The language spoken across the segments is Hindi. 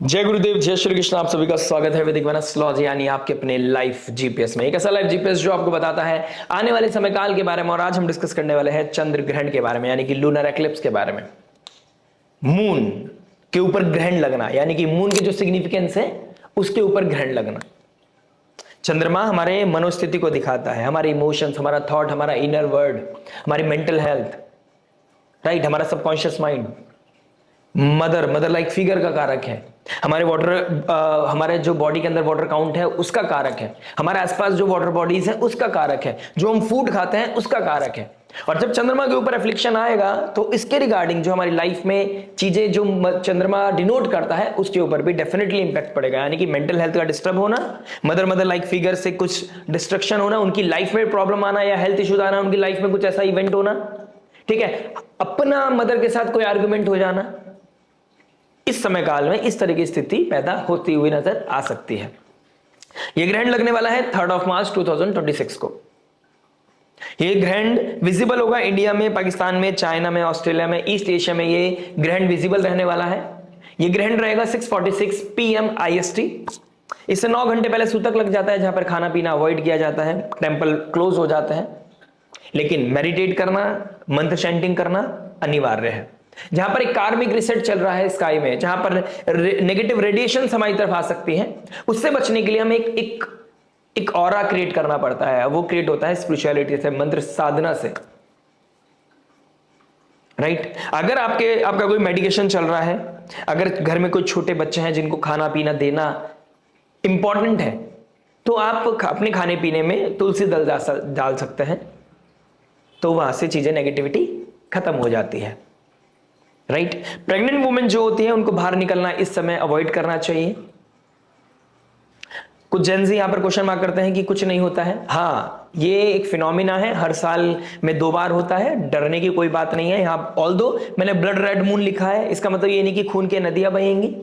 जय गुरुदेव, जय श्री कृष्ण। आप सभी का स्वागत है वैदिक एस्ट्रोलॉजी यानी आपके अपने लाइफ जीपीएस में। एक ऐसा लाइफ जीपीएस जो आपको बताता है आने वाले समय काल के बारे में। और आज हम डिस्कस करने वाले हैं चंद्र ग्रहण के बारे में, यानी कि लूनर एक्लिप्स के बारे में। मून के ऊपर ग्रहण लगना, यानी कि मून की जो सिग्निफिकेंस है उसके ऊपर ग्रहण लगना। चंद्रमा हमारे मनोस्थिति को दिखाता है, हमारे इमोशंस, हमारा थॉट, हमारा इनर वर्ल्ड, हमारी मेंटल हेल्थ, राइट, हमारा subconscious mind. Mother like figure का कारक है। हमारे हमारे जो बॉडी के अंदर वाटर काउंट है उसका कारक है। हमारे आसपास जो वाटर बॉडीज है उसका कारक है। जो हम फूड खाते हैं उसका कारक है। और जब चंद्रमा के ऊपर एफ्लिक्शन आएगा तो इसके रिगार्डिंग जो हमारी लाइफ में चीजें जो चंद्रमा डिनोट करता है उसके ऊपर भी डेफिनेटली इंपैक्ट पड़ेगा। यानी कि मेंटल हेल्थ का डिस्टर्ब होना, मदर लाइक फिगर से कुछ डिस्ट्रक्शन होना, उनकी लाइफ में प्रॉब्लम आना या हेल्थ इश्यूज आना, उनकी लाइफ में कुछ ऐसा इवेंट होना, ठीक है, अपना मदर के साथ कोई आर्गुमेंट हो जाना, इस समय काल में इस तरह की स्थिति पैदा होती हुई नजर आ सकती है। यह ग्रहण लगने वाला है 3 मार्च 2026 को। यह ग्रहण विजिबल होगा इंडिया में, पाकिस्तान में, चाइना में, ऑस्ट्रेलिया में, ईस्ट एशिया में यह ग्रहण विजिबल रहने वाला है। यह ग्रहण रहेगा 6:46 PM IST। इससे 9 घंटे पहले सूतक लग जाता है, जहां पर खाना पीना अवॉइड किया जाता है, टेंपल क्लोज हो जाते हैं। लेकिन मेडिटेट करना, मंत्र चैंटिंग करना अनिवार्य है। जहां पर एक कार्मिक रिसेट चल रहा है स्काई में, जहां पर नेगेटिव रेडिएशन हमारी तरफ आ सकती है, उससे बचने के लिए हमें एक ऑरा क्रिएट करना पड़ता है। वो क्रिएट होता है स्पिरिचुअलिटी से, मंत्र साधना से, राइट। अगर आपका कोई मेडिकेशन चल रहा है, अगर घर में कोई छोटे बच्चे हैं जिनको खाना पीना देना इंपॉर्टेंट है, तो आप अपने खाने पीने में तुलसी दल डाल सकते हैं, तो वहां से चीजें नेगेटिविटी खत्म हो जाती है, राइट। प्रेग्नेंट वुमेन जो होती है उनको बाहर निकलना इस समय अवॉइड करना चाहिए। कुछ जेंजी यहां पर क्वेश्चन मार्क करते हैं कि कुछ नहीं होता है। हाँ, ये एक फिनोमिना है, हर साल में 2 बार होता है, डरने की कोई बात नहीं है। यहाँ ऑल्दो मैंने ब्लड रेड मून लिखा है, इसका मतलब ये नहीं कि खून की नदियां बहेंगी।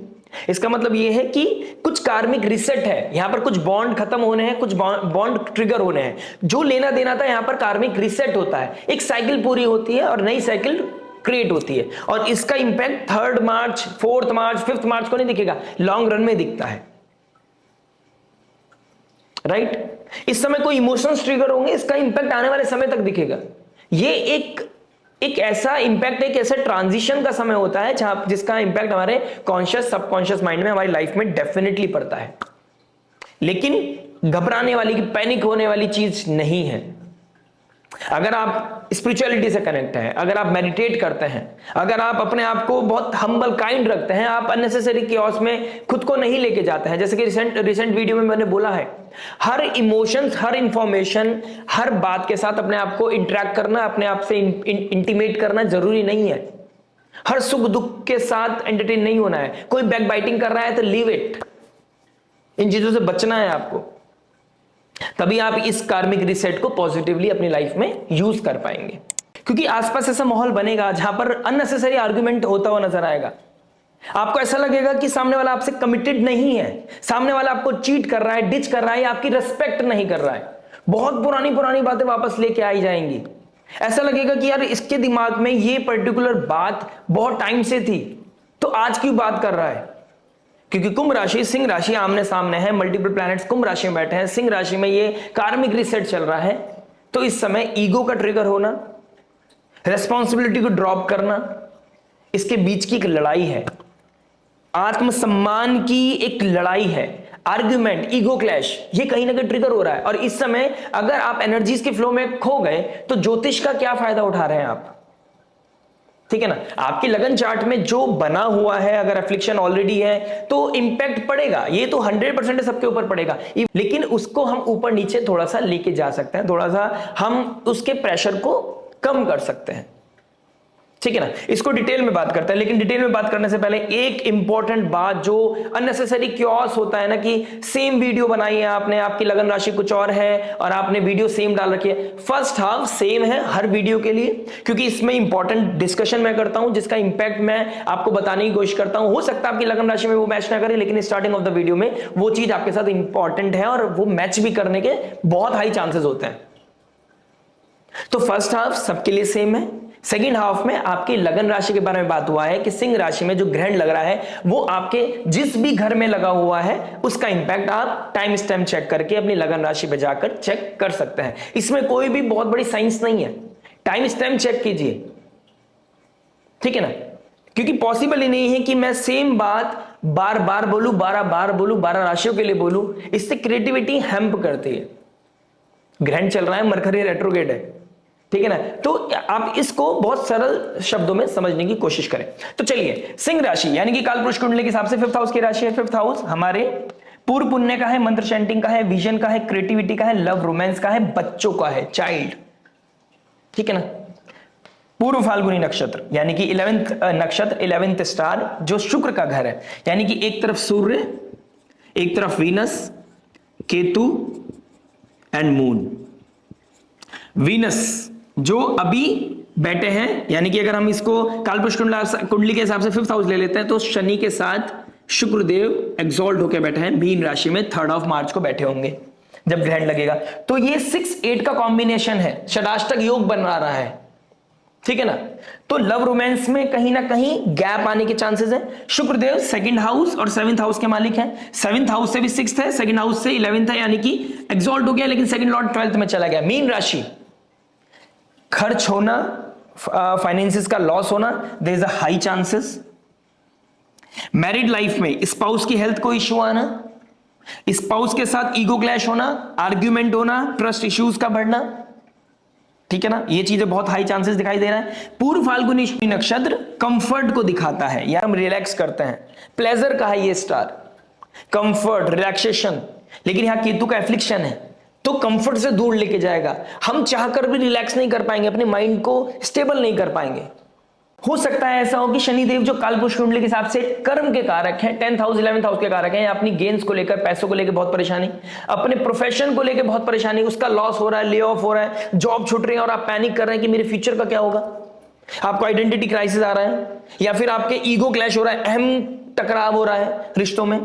इसका मतलब ये है कि कुछ कार्मिक रिसेट है, यहां पर कुछ बॉन्ड खत्म होने हैं, कुछ बॉन्ड ट्रिगर होने हैं। जो लेना देना था यहां पर कार्मिक रिसेट होता है, एक साइकिल पूरी होती है और नई साइकिल क्रिएट होती है। और इसका इंपैक्ट 3 मार्च, 4 मार्च, 5 मार्च को नहीं दिखेगा, लॉन्ग रन में दिखता है, राइट। इस समय कोई इमोशंस ट्रिगर होंगे, इसका इंपैक्ट आने वाले समय तक दिखेगा। ये एक ऐसा इंपैक्ट, एक ऐसा ट्रांजिशन का समय होता है जिसका इंपैक्ट हमारे कॉन्शियस सबकॉन्शियस माइंड में, हमारी लाइफ में डेफिनेटली पड़ता है। लेकिन घबराने वाली, पैनिक होने वाली चीज नहीं है। अगर आप स्पिरिचुअलिटी से कनेक्ट हैं, अगर आप मेडिटेट करते हैं, अगर आप अपने आप को बहुत हम्बल काइंड रखते हैं, आप अननेसेसरी कियोस में खुद को नहीं लेके जाते हैं, जैसे कि रिसेंट वीडियो में मैंने बोला है, हर इमोशंस, हर इंफॉर्मेशन, हर बात के साथ अपने आप को इंटरेक्ट करना, अपने आप से इंटीमेट करना जरूरी नहीं है। हर सुख दुख के साथ एंटरटेन नहीं होना है। कोई बैक बाइटिंग कर रहा है तो लीव इट। इन चीजों से बचना है आपको, तभी आप इस कार्मिक रिसेट को पॉजिटिवली अपनी लाइफ में यूज कर पाएंगे। क्योंकि आसपास ऐसा माहौल बनेगा जहां पर अननेसेसरी आर्गुमेंट होता हुआ नजर आएगा। आपको ऐसा लगेगा कि सामने वाला आपसे कमिटेड नहीं है, सामने वाला आपको चीट कर रहा है, डिच कर रहा है, आपकी रिस्पेक्ट नहीं कर रहा है। बहुत पुरानी बातें वापस लेके आई जाएंगी। ऐसा लगेगा कि यार इसके दिमाग में ये पर्टिकुलर बात बहुत टाइम से थी, तो आज क्यों बात कर रहा है। क्योंकि कुंभ राशि, सिंह राशि आमने सामने है, मल्टीपल प्लैनेट्स कुंभ राशि में बैठे हैं, सिंह राशि में ये कार्मिक रिसेट चल रहा है। तो इस समय ईगो का ट्रिगर होना, रेस्पॉन्सिबिलिटी को ड्रॉप करना, इसके बीच की एक लड़ाई है, आत्मसम्मान की एक लड़ाई है, आर्ग्यूमेंट, ईगो क्लैश, ये कहीं ना कहीं ट्रिगर हो रहा है। और इस समय अगर आप एनर्जीज के फ्लो में खो गए तो ज्योतिष का क्या फायदा उठा रहे हैं आप, ठीक है ना। आपकी लगन चार्ट में जो बना हुआ है, अगर एफ्लिक्शन ऑलरेडी है तो इंपैक्ट पड़ेगा, ये तो 100% सबके ऊपर पड़ेगा। लेकिन उसको हम ऊपर नीचे थोड़ा सा लेके जा सकते हैं, थोड़ा सा हम उसके प्रेशर को कम कर सकते हैं, ठीक है ना। इसको डिटेल में बात करते हैं, लेकिन डिटेल में बात करने से पहले एक इंपॉर्टेंट बात, जो अननेसेसरी क्योस होता है ना कि सेम वीडियो बनाई है आपने, आपकी लगन राशि कुछ और है और आपने वीडियो सेम डाल रखी है। फर्स्ट हाफ सेम है हर वीडियो के लिए, क्योंकि इसमें इंपॉर्टेंट डिस्कशन मैं करता हूं जिसका इंपैक्ट मैं आपको बताने की कोशिश करता हूं। हो सकता है आपकी लगन राशि में वो मैच ना करे, लेकिन स्टार्टिंग ऑफ द वीडियो में वो चीज आपके साथ इंपॉर्टेंट है और वो मैच भी करने के बहुत हाई चांसेस होते हैं। तो फर्स्ट हाफ सबके लिए सेम है, सेकंड हाफ में आपकी लगन राशि के बारे में बात हुआ है कि सिंह राशि में जो ग्रहण लग रहा है वो आपके जिस भी घर में लगा हुआ है उसका इंपैक्ट आप टाइम स्टैम्प चेक करके अपनी लगन राशि पे जाकर चेक कर सकते हैं। इसमें कोई भी बहुत बड़ी साइंस नहीं है, टाइम स्टैम्प चेक कीजिए, ठीक है ना, क्योंकि पॉसिबल ही नहीं है कि मैं सेम बात बार बार बोलूं, 12 बार बोलूं, 12 राशियों के लिए बोलूं, इससे क्रिएटिविटी हेम्प करती है। ग्रहण चल रहा है, मरकरी रेट्रोगेट है, ठीक है ना, तो आप इसको बहुत सरल शब्दों में समझने की कोशिश करें। तो चलिए, सिंह राशि यानी कि कालपुरुष कुंडली के हिसाब से 5th हाउस की राशि है। 5th हाउस हमारे पूर्व पुण्य का है, मंत्र चैंटिंग का है, विजन का है, क्रिएटिविटी का है, लव रोमांस का है, बच्चों का है, चाइल्ड, ठीक है ना। पूर्व फाल्गुनी नक्षत्र यानी कि 11th नक्षत्र, 11th स्टार जो शुक्र का घर है, यानी कि एक तरफ सूर्य, एक तरफ Venus, Ketu and moon. Venus जो अभी बैठे हैं, यानी कि अगर हम इसको कालपुरुष कुंडली के हिसाब से 5th हाउस ले लेते हैं तो शनि के साथ शुक्रदेव एग्जॉल्ट होकर बैठे हैं मीन राशि में, 3rd मार्च को बैठे होंगे जब ग्रहण लगेगा। तो ये 6-8 का कॉम्बिनेशन है, षडाष्टक योग बन रहा है, ठीक है ना। तो लव रोमांस में कहीं ना कहीं गैप आने के चांसेस है। शुक्रदेव 2nd हाउस और 7th हाउस के मालिक हैं, 7th हाउस से भी 6th है, 2nd हाउस से 11th है, यानी कि एग्जॉल्ट हो गया, लेकिन 2nd लॉर्ड 12th में चला गया। मीन राशि, खर्च होना, फाइनेंसिस का लॉस होना, there is a high chances. Married life में स्पाउस की हेल्थ को इश्यू आना, स्पाउस के साथ ईगो क्लैश होना, आर्ग्यूमेंट होना, ट्रस्ट इश्यूज का बढ़ना, ठीक है ना, ये चीजें बहुत हाई चांसेस दिखाई दे रहा है। पूर्व फाल्गुनी नक्षत्र कंफर्ट को दिखाता है, या हम रिलैक्स करते हैं, प्लेजर का है ये स्टार, कंफर्ट, रिलैक्सेशन, लेकिन यहां केतु का एफ्लिक्शन है तो कंफर्ट से दूर लेके जाएगा। हम चाहकर भी रिलैक्स नहीं कर पाएंगे, अपने माइंड को स्टेबल नहीं कर पाएंगे। हो सकता है ऐसा हो कि शनिदेव जो कालपुरुष कुंडली के हिसाब से कर्म के कारक हैं, 10th हाउस 11th हाउस के कारक हैं, अपनी गेन्स को लेकर, पैसों को लेकर बहुत परेशानी, अपने प्रोफेशन को लेकर बहुत परेशानी, उसका लॉस हो रहा है, ले ऑफ हो रहा है, जॉब छूट रही है और आप पैनिक कर रहे हैं कि मेरे फ्यूचर का क्या होगा, आपको आइडेंटिटी क्राइसिस आ रहा है, या फिर आपके ईगो क्लैश हो रहा है, अहम टकराव हो रहा है रिश्तों में,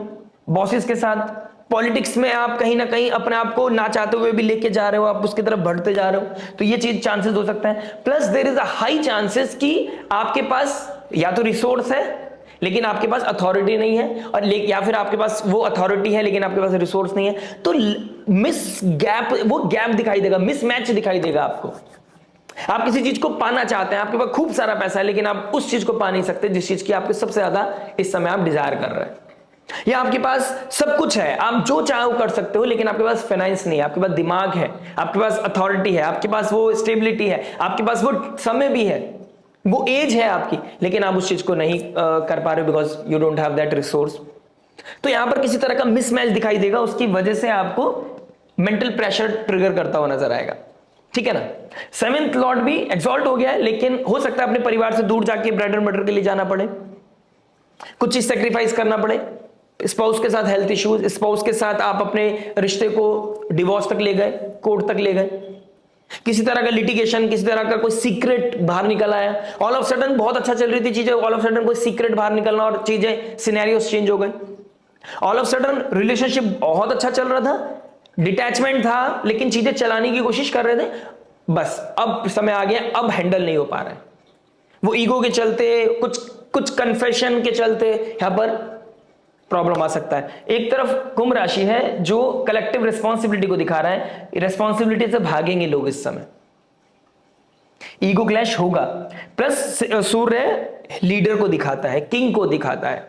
बॉसेस के साथ, पॉलिटिक्स में आप कहीं ना कहीं अपने आप को ना चाहते हुए भी लेके जा रहे हो, आप उसकी तरफ बढ़ते जा रहे हो, तो ये चीज चांसेस हो सकता है। Plus there is a high chances कि आपके पास या तो रिसोर्स है लेकिन आपके पास अथॉरिटी नहीं है, और या फिर आपके पास वो अथॉरिटी है लेकिन आपके पास रिसोर्स नहीं है, तो मिस गैप, वो गैप दिखाई देगा, मिसमैच दिखाई देगा आपको। आप किसी चीज को पाना चाहते हैं, आपके पास खूब सारा पैसा है लेकिन आप उस चीज को पा नहीं सकते जिस चीज की आपके सबसे ज्यादा इस समय आप डिजायर कर रहे हैं, या आपके पास सब कुछ है, आप जो चाहो कर सकते हो, लेकिन आपके पास फाइनेंस नहीं है, आपके पास दिमाग है, आपके पास अथॉरिटी है, आपके पास वो स्टेबिलिटी है, आपके पास वो समय भी है, वो एज है आपकी, लेकिन आप उस चीज को नहीं कर पा रहे हो because you don't have that resource. तो यहां पर किसी तरह का मिसमैच दिखाई देगा, उसकी वजह से आपको मेंटल प्रेशर ट्रिगर करता हुआ नजर आएगा, ठीक है ना। 7th लॉर्ड भी एग्जॉल्ट हो गया है, लेकिन हो सकता है अपने परिवार से दूर जाके ब्रेड एंड बटर के लिए जाना पड़े, कुछ चीज सेक्रीफाइस करना पड़े, स्पाउस के साथ हेल्थ इश्यूज, स्पाउस के साथ आप अपने रिश्ते को डिवोर्स तक ले गए, कोर्ट तक ले गए, किसी तरह का लिटिगेशन, किसी तरह का कोई सीक्रेट बाहर निकल आया, ऑल ऑफ सडन बहुत अच्छा चल रही थी चीजें, ऑल ऑफ सडन कोई सीक्रेट बाहर निकलना और चीजें सिनेरियोस चेंज हो गए, ऑल ऑफ सडन रिलेशनशिप बहुत अच्छा चल रहा था, डिटैचमेंट था लेकिन चीजें चलाने की कोशिश कर रहे थे, बस अब समय आ गया, अब हैंडल नहीं हो पा रहा है, वो ईगो के चलते, कुछ कन्फेशन के चलते यहां पर प्रॉब्लम आ सकता है। एक तरफ कुंभ राशि है जो कलेक्टिव रिस्पॉन्सिबिलिटी को दिखा रहा है, रिस्पॉन्सिबिलिटी से भागेंगे लोग इस समय, ईगो क्लैश होगा। प्लस सूर्य लीडर को दिखाता है, किंग को दिखाता है,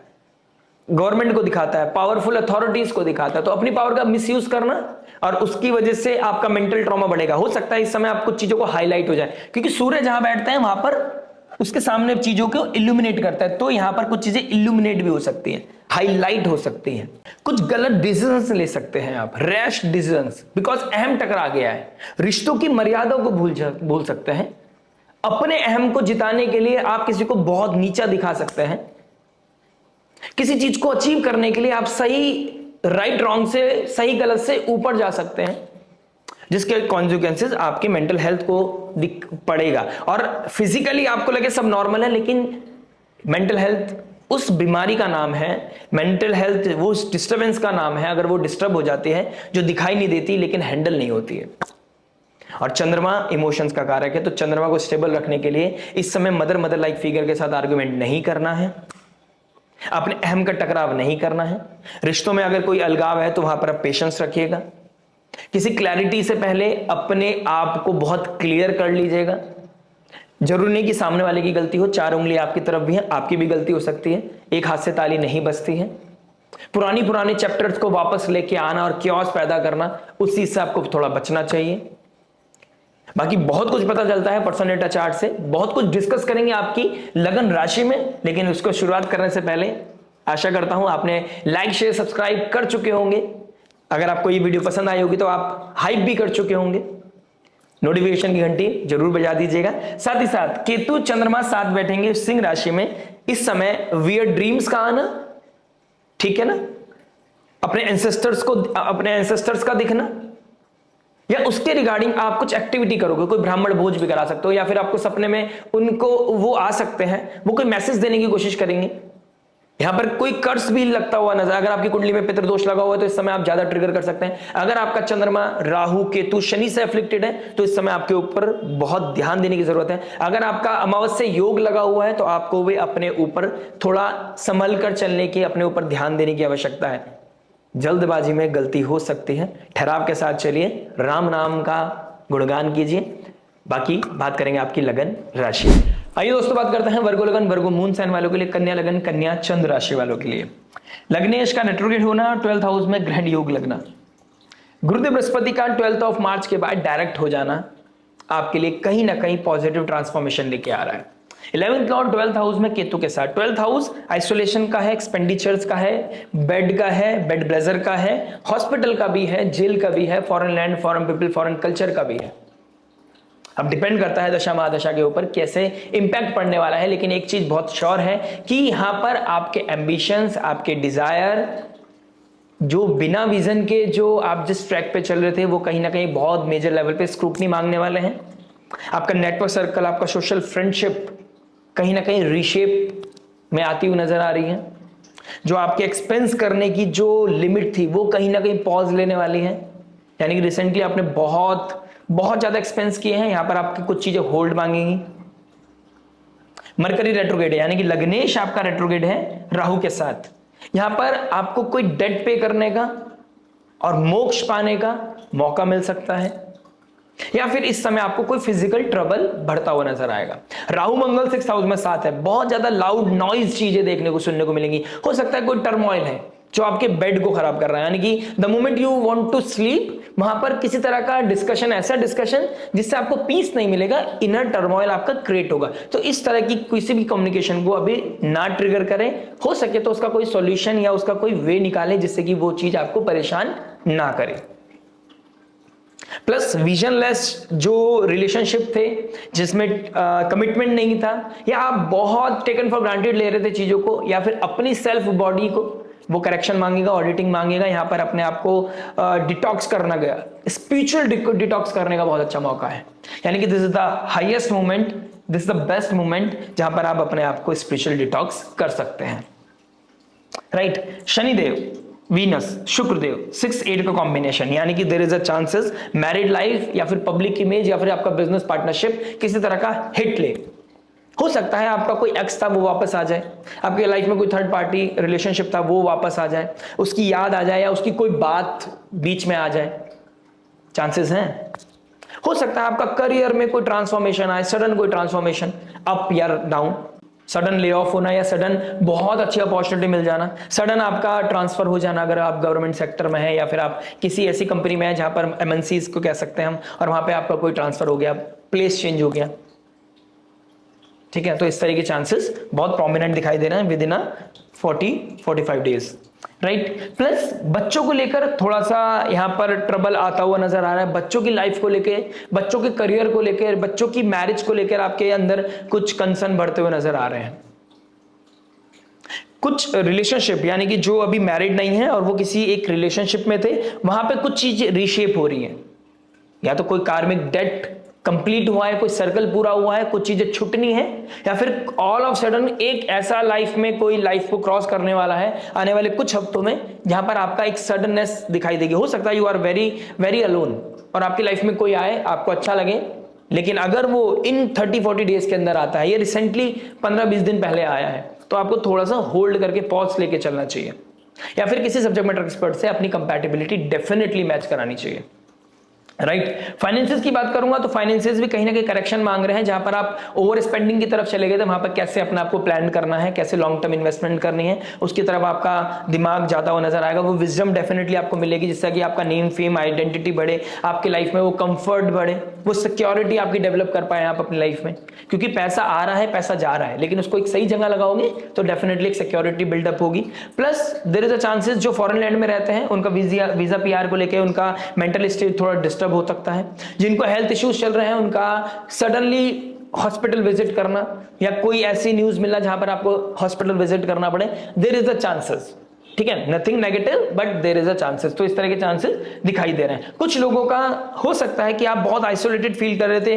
गवर्नमेंट को दिखाता है, पावरफुल अथॉरिटीज को दिखाता है, तो अपनी पावर का मिसयूज करना और उसकी वजह से आपका मेंटल ट्रॉमा बढ़ेगा। हो सकता है इस समय आप कुछ चीजों को हाईलाइट हो जाए, क्योंकि सूर्य जहां बैठता है वहां पर उसके सामने चीजों को इल्यूमिनेट करता है, तो यहां पर कुछ चीजें इल्यूमिनेट भी हो सकती हैं, हाईलाइट हो सकती हैं, कुछ गलत डिसीजंस ले सकते हैं आप, रैश डिसीजंस, बिकॉज अहम टकरा गया है, रिश्तों की मर्यादा को भूल सकते हैं, अपने अहम को जिताने के लिए आप किसी को बहुत नीचा दिखा सकते हैं, किसी चीज को अचीव करने के लिए आप सही राइट रॉन्ग से, सही गलत से ऊपर जा सकते हैं, जिसके कॉन्सिक्वेंसेस आपके मेंटल हेल्थ को पड़ेगा। और फिजिकली आपको लगे सब नॉर्मल है, लेकिन मेंटल हेल्थ उस बीमारी का नाम है, मेंटल हेल्थ वो डिस्टर्बेंस का नाम है, अगर वो डिस्टर्ब हो जाती है जो दिखाई नहीं देती लेकिन हैंडल नहीं होती है। और चंद्रमा इमोशंस का कारक है, तो चंद्रमा को स्टेबल रखने के लिए इस समय मदर लाइक फिगर के साथ आर्गुमेंट नहीं करना है, अपने अहम का टकराव नहीं करना है। रिश्तों में अगर कोई अलगाव है तो वहां पर आप पेशेंस रखिएगा। किसी क्लैरिटी से पहले अपने आप को बहुत क्लियर कर लीजिएगा। जरूरी नहीं कि सामने वाले की गलती हो, 4 उंगली आपकी तरफ भी है, आपकी भी गलती हो सकती है, एक हाथ से ताली नहीं बजती है। पुरानी चैप्टर्स को वापस लेके आना और क्योस पैदा करना, उस चीज से आपको थोड़ा बचना चाहिए। बाकी बहुत कुछ पता चलता है पर्सनल डेटा चार्ट से, बहुत कुछ डिस्कस करेंगे आपकी लगन राशि में, लेकिन उसको शुरुआत करने से पहले आशा करता हूं आपने लाइक शेयर सब्सक्राइब कर चुके होंगे। अगर आपको ये वीडियो पसंद आई होगी तो आप हाइप भी कर चुके होंगे। नोटिफिकेशन की घंटी जरूर बजा दीजिएगा। साथ ही साथ केतु चंद्रमा साथ बैठेंगे सिंह राशि में, इस समय वियर्ड ड्रीम्स का आना, ठीक है ना, अपने एंसेस्टर्स का दिखना, या उसके रिगार्डिंग आप कुछ एक्टिविटी करोगे, कोई ब्राह्मण भोज भी करा सकते हो, या फिर आपको सपने में उनको वो आ सकते हैं, वो कोई मैसेज देने की कोशिश करेंगे। यहां पर कोई कर्स भी लगता हुआ नजर, अगर आपकी कुंडली में पितृदोष लगा हुआ है तो इस समय आप ज्यादा ट्रिगर कर सकते हैं। अगर आपका चंद्रमा राहु केतु शनि से अफ्लिक्टेड है तो इस समय आपके ऊपर बहुत ध्यान देने की जरूरत है। अगर आपका अमावस्या योग लगा हुआ है तो आपको भी अपने ऊपर थोड़ा संभल कर चलने की, अपने ऊपर ध्यान देने की आवश्यकता है। जल्दबाजी में गलती हो सकती है, ठहराव के साथ चलिए, राम नाम का गुणगान कीजिए। बाकी बात करेंगे आपकी लगन राशि। आइए दोस्तों बात करते हैं वर्गो लगन, वर्गो मून साइन वालों के लिए, कन्या लगन, कन्या चंद्र राशि वालों के लिए। लग्नेश का रेट्रोग्रेड होना, 12th हाउस में ग्रहण योग लगना, गुरुदेव बृहस्पति का 12 मार्च के बाद डायरेक्ट हो जाना आपके लिए कहीं ना कहीं पॉजिटिव ट्रांसफॉर्मेशन लेके आ रहा है। 11th लॉर्ड 12th हाउस में केतु के साथ, 12th हाउस आइसोलेशन का है, एक्सपेंडिचर्स का है, बेड का है, बेड ब्लेजर का है, हॉस्पिटल का भी है, जेल का भी है, foreign land, foreign people, foreign culture का भी है। अब डिपेंड करता है दशा महादशा के ऊपर कैसे इंपैक्ट पड़ने वाला है, लेकिन एक चीज बहुत श्योर है कि यहां पर आपके एम्बिशंस, आपके डिजायर, जो बिना विजन के जो आप जिस ट्रैक पे चल रहे थे वो कहीं ना कहीं बहुत मेजर लेवल पे स्क्रूटनी मांगने वाले हैं। आपका नेटवर्क सर्कल, आपका सोशल फ्रेंडशिप कहीं ना कहीं रीशेप में आती हुई नजर आ रही है। जो आपके एक्सपेंस करने की जो लिमिट थी वो कहीं ना कहीं पॉज लेने वाली है, यानी कि रिसेंटली आपने बहुत ज्यादा एक्सपेंस किए हैं, यहां पर आपकी कुछ चीजें होल्ड मांगेंगी। मरकरी रेट्रोग्रेड है, यानी कि लग्नेश आपका रेट्रोग्रेड है राहु के साथ, यहां पर आपको कोई डेट पे करने का और मोक्ष पाने का मौका मिल सकता है, या फिर इस समय आपको कोई फिजिकल ट्रबल बढ़ता हुआ नजर आएगा। राहु मंगल 6th हाउस में साथ है, बहुत ज्यादा लाउड नॉइज चीजें देखने को सुनने को मिलेंगी। हो सकता है कोई टर्मोइल है जो आपके बेड को खराब कर रहा है, यानी कि the moment you want to sleep वहां पर किसी तरह का डिस्कशन, ऐसा डिस्कशन जिससे आपको पीस नहीं मिलेगा, इनर टर्मोइल आपका क्रिएट होगा। तो इस तरह की किसी भी कम्युनिकेशन को अभी ना ट्रिगर करें, हो सके तो उसका कोई सॉल्यूशन या उसका कोई वे निकालें जिससे कि वो चीज आपको परेशान ना करे। प्लस विजनलेस जो रिलेशनशिप थे जिसमें कमिटमेंट नहीं था, या आप बहुत टेकन फॉर ग्रांटेड ले रहे थे चीजों को, या फिर अपनी सेल्फ बॉडी को, वो करेक्शन मांगेगा, ऑडिटिंग मांगेगा। यहां पर अपने आप को डिटॉक्स करना गया, स्पिरिचुअल डिटॉक्स करने का बहुत अच्छा मौका है, यानी कि this is the highest moment, this is the best moment जहां पर आप अपने आप को स्पिरिचुअल डिटॉक्स कर सकते हैं। राइट, शनिदेव, वीनस, शुक्रदेव, 6-8 का कॉम्बिनेशन, यानी कि there is a chances married life या फिर पब्लिक इमेज या फिर आपका बिजनेस पार्टनरशिप किसी तरह का हिट ले। हो सकता है आपका कोई एक्स था वो वापस आ जाए, आपके लाइफ में कोई थर्ड पार्टी रिलेशनशिप था वो वापस आ जाए, उसकी याद आ जाए, या उसकी कोई बात बीच में आ जाए, चांसेस हैं। हो सकता है आपका करियर में कोई ट्रांसफॉर्मेशन आए, सडन कोई ट्रांसफॉर्मेशन, अप या डाउन, सडन ले ऑफ होना या सडन बहुत अच्छी अपॉर्चुनिटी मिल जाना, सडन आपका ट्रांसफर हो जाना अगर आप गवर्नमेंट सेक्टर में है या फिर आप किसी ऐसी कंपनी में है जहां पर एमएनसीज को कह सकते हैं हम, और वहां पे आपका कोई ट्रांसफर हो गया, प्लेस चेंज हो गया। ठीक है, तो इस तरह के चांसेस बहुत प्रोमिनेंट दिखाई दे रहे हैं with in 40-45 days. Right, plus बच्चों को लेकर थोड़ा सा यहां पर ट्रबल आता हुआ नजर आ रहा है। बच्चों की लाइफ को लेकर, बच्चों के करियर को लेकर, बच्चों की मैरिज को लेकर आपके अंदर कुछ कंसर्न बढ़ते हुए नजर आ रहे हैं। कुछ रिलेशनशिप, यानी कि जो अभी मैरिड नहीं है और वो किसी एक रिलेशनशिप में थे, वहां पे कुछ चीज रीशेप हो रही है, या तो कोई कार्मिक डेट कंप्लीट हुआ है, कोई सर्कल पूरा हुआ है, कुछ चीजें छुटनी है, या फिर ऑल ऑफ सडन एक ऐसा लाइफ में कोई लाइफ को क्रॉस करने वाला है आने वाले कुछ हफ्तों में जहां पर आपका एक सडननेस दिखाई देगी। हो सकता है you are very very alone और आपकी लाइफ में कोई आए, आपको अच्छा लगे, लेकिन अगर वो इन 30-40 डेज के अंदर आता है, ये रिसेंटली 15-20 दिन पहले आया है, तो आपको थोड़ा सा होल्ड करके पॉज लेके चलना चाहिए, या फिर किसी सब्जेक्ट मैटर एक्सपर्ट से अपनी कंपैटिबिलिटी डेफिनेटली मैच करानी चाहिए। राइट, फाइनेंसेस की बात करूंगा तो फाइनेंसेस भी कहीं ना कहीं करेक्शन मांग रहे हैं। जहां पर आप ओवर स्पेंडिंग की तरफ चले गए थे, वहां पर कैसे अपने आपको प्लान करना है, कैसे लॉन्ग टर्म इन्वेस्टमेंट करनी है, उसकी तरफ आपका दिमाग जाता हुआ नजर आएगा। वो विजडम डेफिनेटली आपको मिलेगी, जिससे कि आपका नेम फेम आइडेंटिटी बढ़े, आपकी लाइफ में वो कंफर्ट बढ़े, वो सिक्योरिटी आपकी डेवलप कर पाए आप अपनी लाइफ में। क्योंकि पैसा आ रहा है, पैसा जा रहा है, लेकिन उसको एक सही जगह लगाओगे तो डेफिनेटली एक सिक्योरिटी बिल्डअप होगी। Plus there is a chances जो फॉरेन लैंड में रहते हैं उनका वीजा पीआर को लेकर उनका मेंटल स्टेट थोड़ा डिस्टर्ब हो सकता है। जिनको हेल्थ इश्यूज चल रहे हैं उनका सडनली हॉस्पिटल विजिट करना या कोई ऐसी न्यूज मिलना जहां पर आपको हॉस्पिटल विजिट करना पड़े, देयर इज अ चांसेस। ठीक है, nothing negative but there is a chances. तो इस तरह के चांसेस दिखाई दे रहे हैं। कुछ लोगों का हो सकता है कि आप बहुत आइसोलेटेड फील कर रहे थे,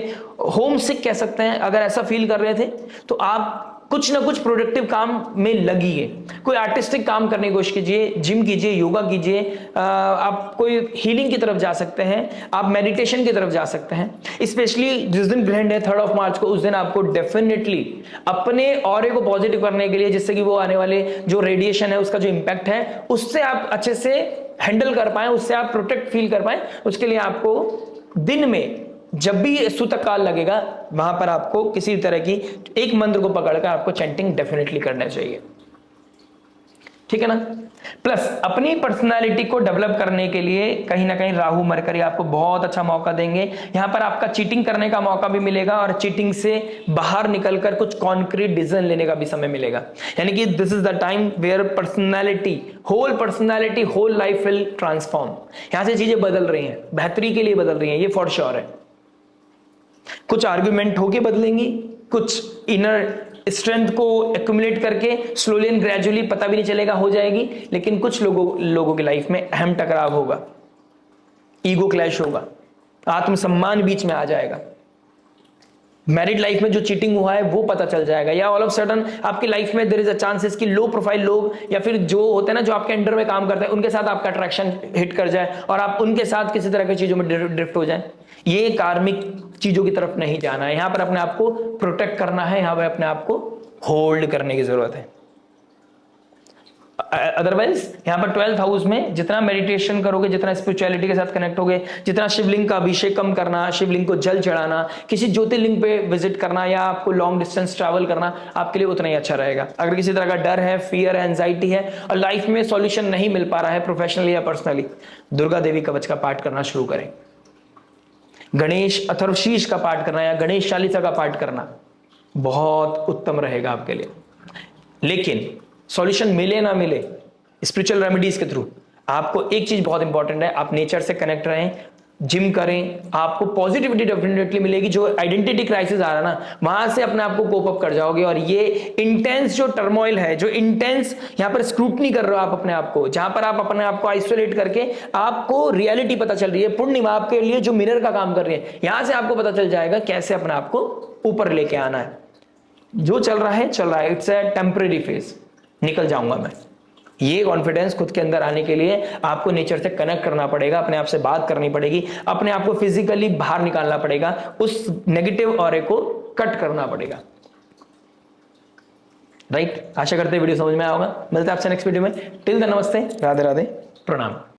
होम सिक कह सकते हैं, अगर ऐसा फील कर रहे थे तो आप कुछ ना कुछ प्रोडक्टिव काम में लगिए। कोई आर्टिस्टिक काम करने की कोशिश कीजिए, जिम कीजिए, योगा कीजिए, आप कोई हीलिंग की तरफ जा सकते हैं, आप मेडिटेशन की तरफ जा सकते हैं। स्पेशली जिस दिन ग्रहण है 3 मार्च को, उस दिन आपको डेफिनेटली अपने ऑरे को पॉजिटिव करने के लिए, जिससे कि वो आने वाले जो रेडिएशन है उसका जो इंपैक्ट है उससे आप अच्छे से हैंडल कर पाए, उससे आप प्रोटेक्ट फील कर पाए, उसके लिए आपको दिन में जब भी सूतक काल लगेगा वहां पर आपको किसी तरह की एक मंत्र को पकड़कर आपको चैंटिंग डेफिनेटली करना चाहिए। ठीक है ना। प्लस अपनी पर्सनालिटी को डेवलप करने के लिए कहीं ना कहीं राहु मरकरी आपको बहुत अच्छा मौका देंगे। यहां पर आपका चीटिंग करने का मौका भी मिलेगा और चीटिंग से बाहर निकलकर कुछ कॉन्क्रीट डिसीजन लेने का भी समय मिलेगा। यानी कि this is the time where personality, whole life will transform. यहां से चीजें बदल रही हैं, बेहतरी के लिए बदल रही हैं, ये फॉर श्योर है। कुछ आर्ग्यूमेंट होके बदलेंगी, कुछ इनर स्ट्रेंथ को एक्यूमुलेट करके स्लोली एंड ग्रेजुअली, पता भी नहीं चलेगा, हो जाएगी। लेकिन कुछ लोगों की लाइफ में अहम टकराव होगा, ईगो क्लैश होगा, आत्मसम्मान बीच में आ जाएगा। मैरिड लाइफ में जो चीटिंग हुआ है वो पता चल जाएगा, या ऑल ऑफ सडन आपकी लाइफ में देयर इज अ चांसेस कि लो प्रोफाइल लोग या फिर जो होते हैं ना, जो आपके अंडर में काम करते हैं, उनके साथ आपका अट्रैक्शन हिट कर जाए और आप उनके साथ किसी तरह की चीजों में ड्रिफ्ट हो जाए। ये कार्मिक चीजों की तरफ नहीं जाना है, यहां पर अपने आप को प्रोटेक्ट करना है, यहां पर अपने आप को होल्ड करने की जरूरत है। अदरवाइज यहां पर 12th हाउस में जितना मेडिटेशन करोगे, जितना स्पिरिचुअलिटी के साथ कनेक्ट होगे, जितना शिवलिंग का अभिषेकम करना, शिवलिंग को जल चढ़ाना, किसी ज्योतिर्लिंग पे विजिट करना, या आपको लॉन्ग डिस्टेंस ट्रैवल करना आपके लिए उतना ही अच्छा रहेगा। अगर किसी तरह का डर है, फियर है, एंजाइटी है और लाइफ में सॉल्यूशन नहीं मिल पा रहा है प्रोफेशनली या पर्सनली, दुर्गा देवी कवच का पाठ करना शुरू करें। गणेश अथर्वशीष का पाठ करना या गणेश चालीसा का पाठ करना बहुत उत्तम रहेगा आपके लिए। लेकिन सॉल्यूशन मिले ना मिले स्पिरिचुअल रेमेडीज के थ्रू, आपको एक चीज बहुत इंपॉर्टेंट है, आप नेचर से कनेक्ट रहें, जिम करें, आपको पॉजिटिविटी डेफिनेटली मिलेगी। जो आइडेंटिटी क्राइसिस आ रहा है ना, वहां से अपने आप को कोप अप कर जाओगे। और ये इंटेंस जो टर्मोइल है, जो इंटेंस यहां पर स्क्रूटनी कर रहे हो आप अपने आप को, जहां पर आप अपने आप को आइसोलेट करके आपको रियलिटी पता चल रही है, पूर्णिमा आपके लिए जो मिरर का काम कर रही है, यहां से आपको पता चल जाएगा कैसे अपने आप को ऊपर लेके आना है। जो चल रहा है, इट्स ए टेम्परेरी फेज, निकल जाऊंगा मैं। ये कॉन्फिडेंस खुद के अंदर आने के लिए आपको नेचर से कनेक्ट करना पड़ेगा, अपने आप से बात करनी पड़ेगी, अपने आप को फिजिकली बाहर निकालना पड़ेगा, उस नेगेटिव ऑरे को कट करना पड़ेगा। राइट, आशा करते हैं वीडियो समझ में आया होगा। मिलते हैं आपसे नेक्स्ट वीडियो में। टिल देन नमस्ते, राधे राधे, प्रणाम।